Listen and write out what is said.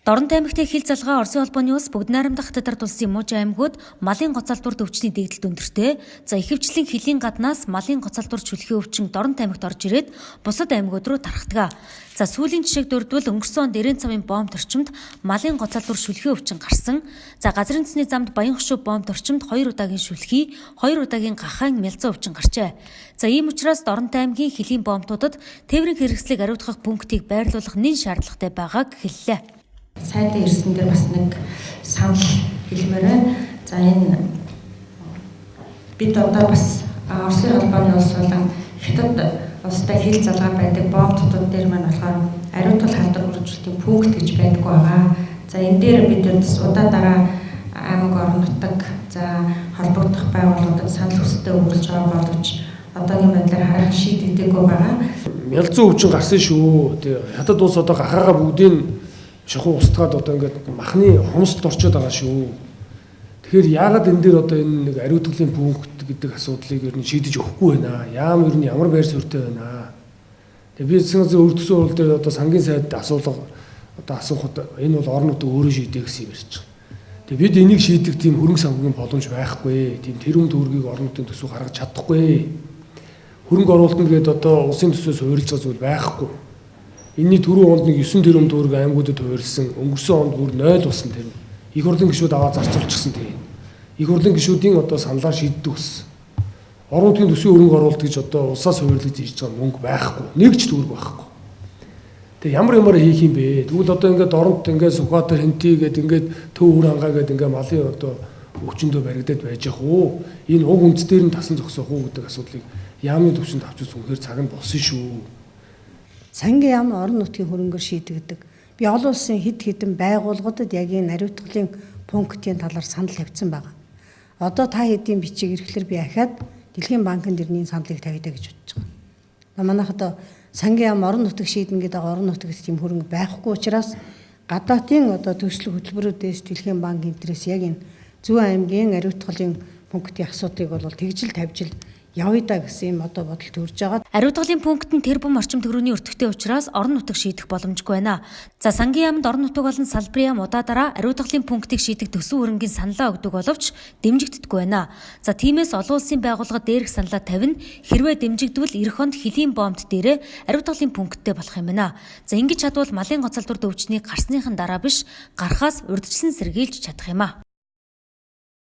Дорн аймагт хил залгаа Оросын холбооны ус бүгд найрамдах Хятад улсын мууж аймагуд малын гоцалдуур өвчний дэгдэлт өндөртэй. За ихэвчлэн хилийн гаднаас малын гоцалдуур чүлхээ өвчин Дорн аймагт орж ирээд бусад аймагуд руу тархдаг. За сүүлийн жишээг дурдвал өнгөрсөн онд Эрээн цавын бомб орчимд малын гоцалдуур шүлхээ өвчин гарсан. За газрын цэсний замд Баян хошуу бомб орчимд 2 удаагийн шүлхий, 2 удаагийн гахаан мялзан өвчин гарчээ. За ийм учраас Дорн аймгийн хилийн бомбтуудад тээврийн хэрэгслийг ариутгах пунктыг байрлуулах нэн шаардлагатай байгааг хэллээ. Сайдын ирсэн дээр бас нэг санал хэлмээр байна. За энэ бид одоо бас Оросын холбооны улс болон Хятад улстай хил залгаа байдаг бомбтууд дээр маань болохоор ариутгал халдвар хүргэлтийн пункт гэж байдаг байгаа. За энэ дээр бид удаа дараа аймаг орон нутаг за холбогдох байгууллагуудад санал хүсэлтээ өгүүлж байгаа боловч одоогийн байдлаар харах шийдэгдээгүй байгаа. Мялзан өвчин гарсан шүү. Тэгээ Хятад улс одоо гахаага бүгдийг шахуу устгаад одоо ингээд махны хумсд орчод байгаа шүү. Тэгэхээр яагаад энэ дээр одоо энэ нэг ариутгалын пункт гэдэг асуудлыг ер нь шийдэж өгөхгүй байна. Ямар байр суурьтай байна. Тэгээ би зөвхөн өртсөн урал дээр одоо сангийн сайд асуухад энэ бол орон нутаг өөрөө шийдэх гэсэн юм ярьж байгаа. Тэгээ бид энийг шийдэх тийм хөрөнгө санхүүгийн боломж байхгүй. Тийм тэрүүн төгрөгийг орон нутгийн төсөв гаргаж чадахгүй. Хөрөнгө оруулалт гэдэг одоо улсын төсөөс хуурилж байгаа зүйл байхгүй. Энийний түрүү онд нэг 9 тэрбум төгрөг аймагуудад хувирсан. Өнгөрсөн онд бүр 0 болсон тэр. Их хурлын гишүүд аваа зарцуулчихсан тэгээд. Их хурлын гишүүдийн одоо саналаар шийддэг ус. Орон нутгийн төсвийн хөрөнгө оруулалт гэж одоо улсаас хувирлаж хийж байгаа мөнгө байхгүй. Нэг ч төгрөг байхгүй. Тэгээ ямар хийх юм бэ? Тэгвэл одоо ингээд оронд ингээд Сүхбаатар хэнтий гэдэг ингээд төв үр хангаа гэдэг ингээд малын одоо өвчнөдөө баригдаад байж ах уу? Энэ уг үндэс дээр нь тасан зогсоох уу гэдэг асуудлыг яамны төвшөнд авч үзэх үнэхээр цаг нь болсон шүү. Сангийн яам орон нутгийн хөрөнгөөр шийдэгдэг. Би олон улсын хэд хэдэн байгууллагуудад яг энэ ариутгалын пунктын талаар санал тавьсан байгаа. Одоо та хэдийн бичиг ирэхлээр би ахаад Дэлхийн банкнд ирний саналыг тавьдаа гэж бодож байгаа. Манайхад сангийн яам орон нутаг шийдэн гэдэг орон нутагт тийм хөрөнгө байхгүй учраас гадаадын одоо төсөл хөтөлбөрүүдээс Дэлхийн банк интерес яг энэ Зүүн аймгийн ариутгалын пунктын асуудлыг бол тэгжил тавьжил явъя да гэсэн юм одоо бодол төрж байгаа. Ариутгалын пункт нь тэрбум орчим төгрөгийн өртөгтэй учраас орон нутаг шийдэх боломжгүй байна. За сангийн яамд орон нутаг болон салбарын яам удаа дараа ариутгалын пунктыг шийдэх төсөв хөрөнгийн саналаа өгдөг боловч дэмжигддэггүй байна. За тиймээс олон улсын байгууллага дээрх саналаа тавина. Хэрвээ дэмжигдвэл эх онд хилийн бомбт дээрээ ариутгалын пункттэй болох юм байна. За ингэж чадвал малын гоцалдуур өвчнийг гарсныхан дараа биш гарахаас урьдчилан сэргийлж чадах юм а.